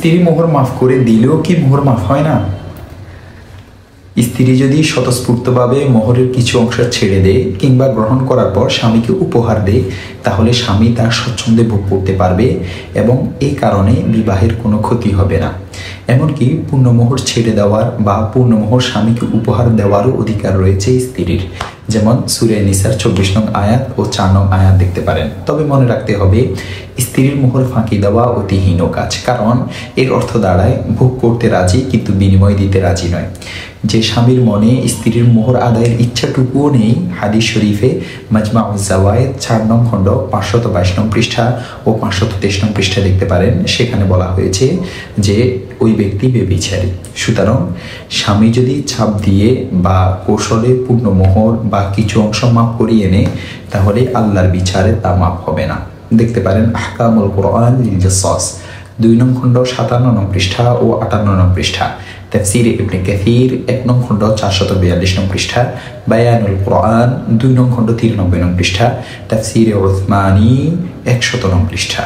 স্ত্রী মোহর মাফ করে দিলেও কি মোহর মাফ হয় না? স্ত্রী যদি স্বতঃস্ফূর্তভাবে মোহরের কিছু অংশ ছেড়ে দেয় কিংবা গ্রহণ করার পর স্বামীকে উপহার দেয়, তাহলে স্বামী তার স্বচ্ছন্দে ভোগ করতে পারবে এবং এই কারণে বিবাহের কোনো ক্ষতি হবে না। এমনকি পূর্ণমোহর ছেড়ে দেওয়ার বা পূর্ণমোহর স্বামীকে উপহার দেওয়ারও অধিকার রয়েছে স্ত্রীর, যেমন সূরা নিসার 24 নং আয়াত ও 4 নং আয়াত দেখতে পারেন। তবে মনে রাখতে হবে, স্ত্রীর মোহর ফাঁকি দেওয়া অতি হীন কাজ, কারণ এর অর্থ দাঁড়ায় ভোগ করতে রাজি কিন্তু বিনিময় দিতে রাজি নয়। যে স্বামীর মনে স্ত্রীর মোহর আদায়ের ইচ্ছাটুকুও নেই, হাদিস শরীফে মাজমাউজ জাওয়ায়েদ 4 নং খণ্ড 522 নং পৃষ্ঠা ও 523 নং পৃষ্ঠা দেখতে পারেন। সেখানে বলা হয়েছে যে ওই ব্যক্তি ব্যভিচারী। সুতরাং স্বামী যদি ছাপ দিয়ে বা কৌশলে পূর্ণ মোহর বা কিছু অংশ মাফ করিয়ে নেয়, তাহলে আল্লাহর বিচারে তা মাফ হবে না। দেখতে পারেন আহকামুল কুরআন লিল জাসসাস 2 নং খণ্ড 57 নং পৃষ্ঠা ও 58 নং পৃষ্ঠা, তাফসীর ইবনে কাসীর 1 নং খণ্ড 442 নং পৃষ্ঠা, বায়ানুল কুরআন 2 নং খণ্ড 93 নং পৃষ্ঠা, তাফসীর উসমানী 100 নং পৃষ্ঠা।